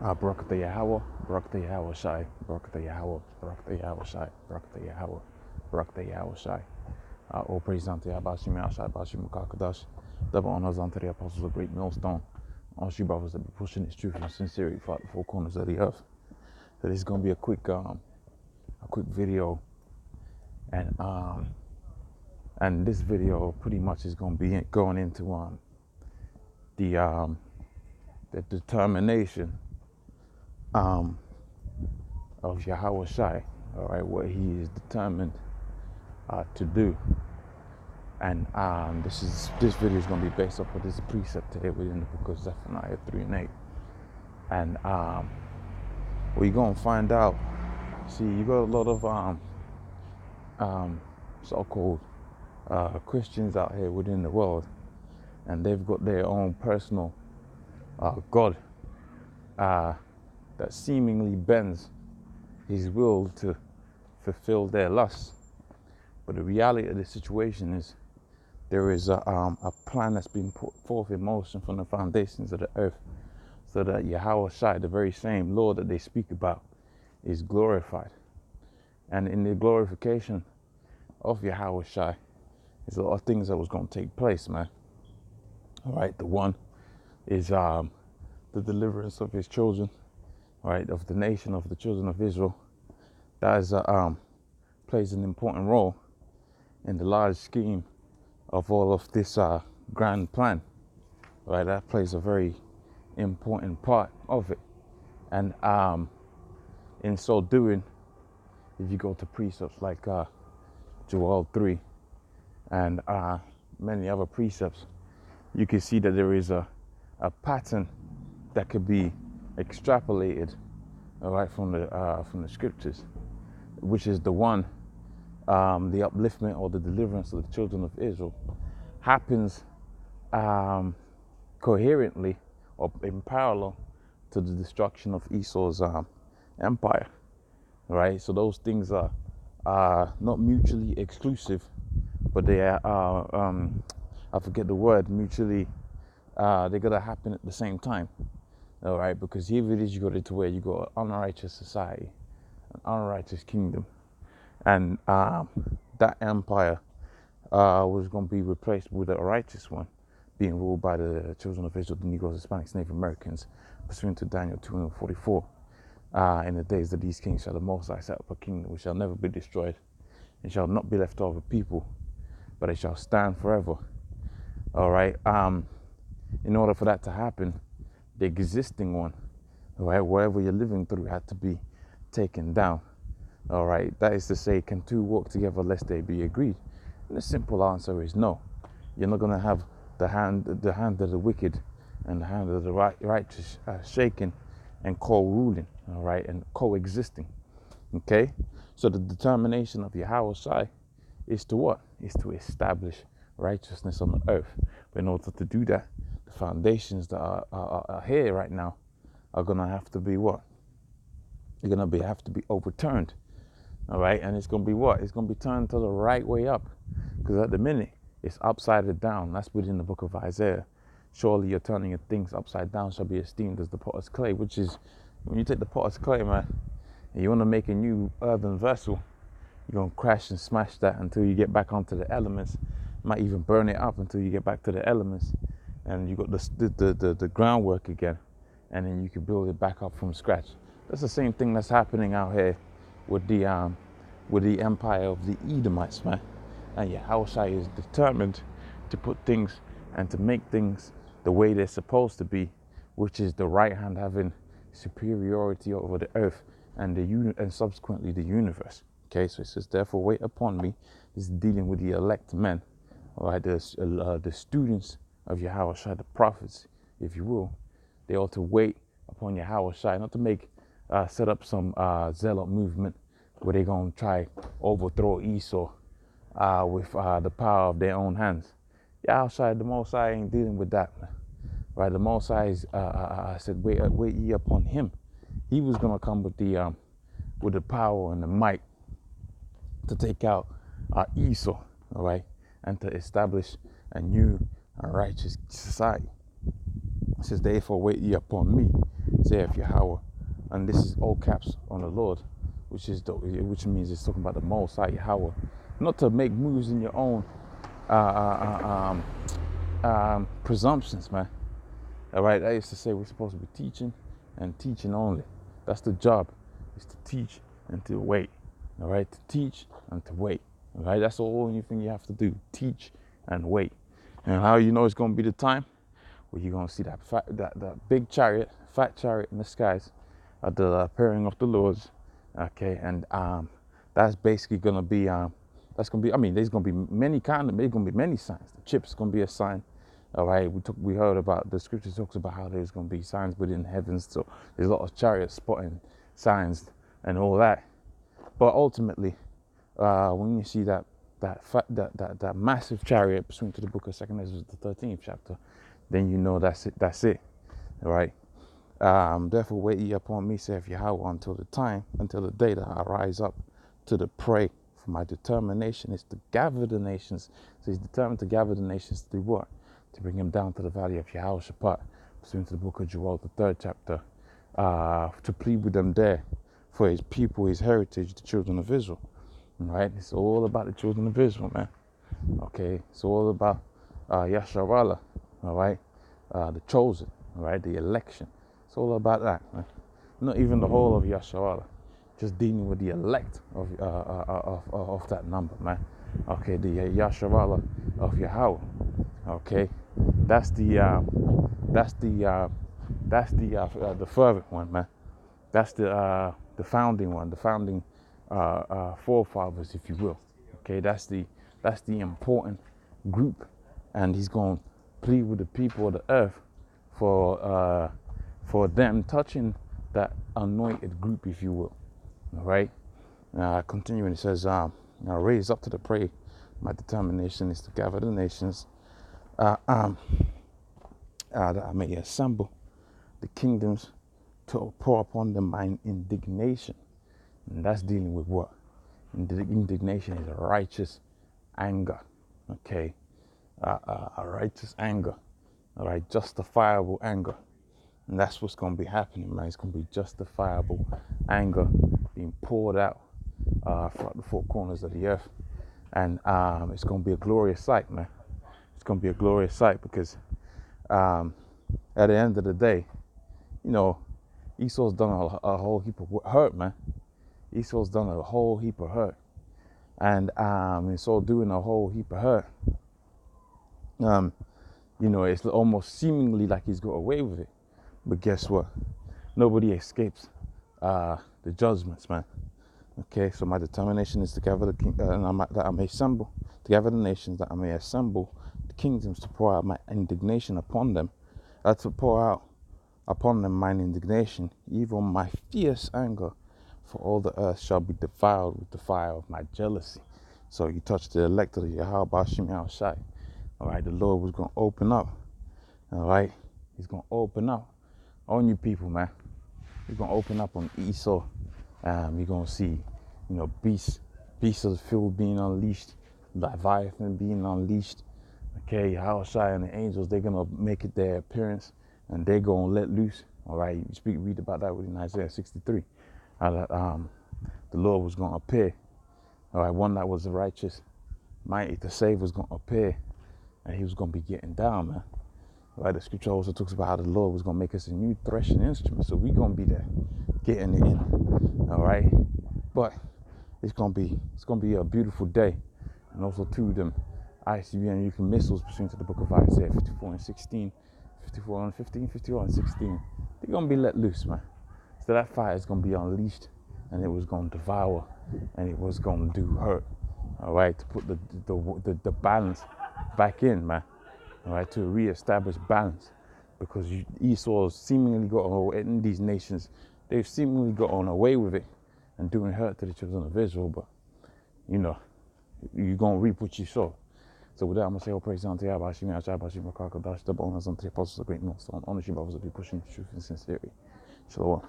Barak the Yahweh, Barak the Yahweh Shai, Barak the Yahweh, Barak the Yahweh Shai, Barak the Yahweh, Barak the Yahweh Shai. All praise unto Yahbashim Yahshai, Bashim Kakadash, double honors unto the apostles of Great Millstone, all you brothers that be pushing this truth and sincerity throughout the four corners of the earth. So this is gonna be a quick video, and this video pretty much is gonna be going into the determination of Yahweh Shai, all right, what he is determined to do. And this video is going to be based off of this precept here within the book of Zephaniah 3 and 8. And what you're going to find out, see, you got a lot of so-called Christians out here within the world, and they've got their own personal God that seemingly bends his will to fulfill their lusts. But the reality of the situation is there is a plan that's been put forth in motion from the foundations of the earth, so that Yahweh Shai, the very same Lord that they speak about, is glorified. And in the glorification of Yahweh Shai, there's a lot of things that was going to take place, man. All right, the one is the deliverance of his children, right, of the nation, of the children of Israel. That is plays an important role in the large scheme of all of this grand plan, right? That plays a very important part of it. And in so doing, if you go to precepts like Joel 3 and many other precepts, you can see that there is a pattern that could be extrapolated, all right, from the scriptures, which is the one, the upliftment or the deliverance of the children of Israel happens coherently or in parallel to the destruction of Esau's empire, right? So those things are not mutually exclusive, but they are, I forget the word, mutually, they're gonna happen at the same time, all right? Because here it is, you got it to where you got an unrighteous society, an unrighteous kingdom, and that empire was going to be replaced with a righteous one, being ruled by the children of Israel, the Negroes, Hispanics, Native Americans, pursuant to Daniel 2:44. In the days of these kings shall the Most High set up a kingdom which shall never be destroyed, and shall not be left over people, but it shall stand forever. All right. In order for that to happen, the existing one, all right, wherever you're living through, had to be taken down. All right. That is to say, can two walk together lest they be agreed? And the simple answer is no. You're not going to have the hand of the wicked and the hand of the righteous shaking and co-ruling, all right, and coexisting. Okay. So the determination of Yahweh Shai is to what? Is to establish righteousness on the earth. But in order to do that, the foundations that are here right now are gonna have to be what? They're gonna have to be overturned. All right, and it's gonna be what? It's gonna be turned to the right way up, because at the minute it's upside down. That's within the book of Isaiah. Surely your turning of things upside down shall be esteemed as the potter's clay, which is when you take the potter's clay, man, and you want to make a new earthen vessel, you're gonna crash and smash that until you get back onto the elements. Might even burn it up until you get back to the elements, and you got the groundwork again, and then you can build it back up from scratch. That's the same thing that's happening out here with the empire of the Edomites, man. And Yahweh Shai is determined to put things and to make things the way they're supposed to be, which is the right hand having superiority over the earth and and subsequently the universe. Okay, so it says, therefore wait upon me. This is dealing with the elect men, all right, the students of Yahweh Shai, the prophets, if you will. They ought to wait upon Yahweh Shai, not to make set up some zealot movement where they're going to try overthrow Esau with the power of their own hands. Yahweh Shai, the Most High, ain't dealing with that, right? The Most High said, wait ye upon him. He was going to come with the power and the might to take out Esau, all right, and to establish a new and righteous society. It says, therefore wait ye upon me, saith Yahweh. And this is all caps on the Lord, which means it's talking about the Most High Yahweh. Not to make moves in your own presumptions, man. All right, I used to say we're supposed to be teaching and teaching only. That's the job, is to teach and to wait. All right, to teach and to wait. All right, that's the only thing you have to do, teach and wait. And how you know it's going to be the time? Well, you're going to see that big chariot, fat chariot in the skies at the appearing of the Lord's. Okay, and that's basically going to be, I mean, there's going to be there's going to be many signs. The chip's going to be a sign. All right, we heard about, the scripture talks about how there's going to be signs within heavens. So there's a lot of chariots spotting signs and all that. But ultimately, when you see that massive chariot pursuing to the book of 2 Ezra, the 13th chapter, then you know that's it. All right. Therefore wait ye upon me, saith Yahweh, until the day that I rise up to the prey. For my determination is to gather the nations. So he's determined to gather the nations to do what? To bring them down to the valley of Yehoshaphat, pursuant to the book of Joel, the 3rd chapter, to plead with them there for his people, his heritage, the children of Israel. Right? It's all about the children of Israel, man. Okay? It's all about Yasharallah, all right? The chosen, all right? The election. It's all about that, man. Not even the whole of Yasharallah, just dealing with the elect of that number, man. Okay, the Yasharallah of Yahweh. Okay, that's the fervent one, man. That's the founding one, the founding forefathers, if you will. Okay, that's the important group, and he's going to plead with the people of the earth for them touching that anointed group, if you will. All right. Continuing, it says, "Now raise up to the prey. My determination is to gather the nations, that I may assemble the kingdoms, to pour upon them mine indignation." And that's dealing with what? Indignation is a righteous anger. Okay, a righteous anger. All right, justifiable anger. And that's what's going to be happening, man. It's going to be justifiable anger being poured out throughout the four corners of the earth. And it's going to be a glorious sight, man. It's going to be a glorious sight because at the end of the day, you know, Esau's done a whole heap of hurt, man. Esau's done a whole heap of hurt. And Esau doing a whole heap of hurt. You know, it's almost seemingly like he's got away with it. But guess what? Nobody escapes the judgments, man. Okay, so my determination is to gather that I may assemble, to gather the nations, that I may assemble the kingdoms, to pour out my indignation upon them, to pour out upon them mine indignation, even my fierce anger, for all the earth shall be defiled with the fire of my jealousy. So you touch the elect of Yahweh Bashim Yahushai. All right, the Lord was going to open up. All right, he's going to open up on you people, man. He's going to open up on Esau. You're going to see, you know, beasts of the field being unleashed, Leviathan being unleashed. Okay, Yahushai and the angels, they're going to make it their appearance, and they're going to let loose. All right, read about that in Isaiah 63. The Lord was going to appear. All right, one that was righteous, mighty to save was going to appear, and he was going to be getting down, man. All right, the scripture also talks about how the Lord was going to make us a new threshing instrument, so we're going to be there, getting it in. All right, but it's going to be a beautiful day, and also to them ICBM Ukraine missiles pursuant to the book of Isaiah 54 and 16, 54 and 15, 54 and 16. They're going to be let loose, man. So that fire is going to be unleashed, and it was going to devour, and it was going to do hurt. All right, to put the balance back in, man. All right, to reestablish balance, because Esau's seemingly got away in these nations. They've seemingly gotten away with it and doing hurt to the children of Israel. But you know, you're gonna reap what you sow. So with that, I'm gonna say all praise unto Yahweh, Bashim Yahshua, Bashim Makaka, Dash, the bonus on 3 apostles of great millstone, ownership of us, be pushing the truth and sincerity. Shalom.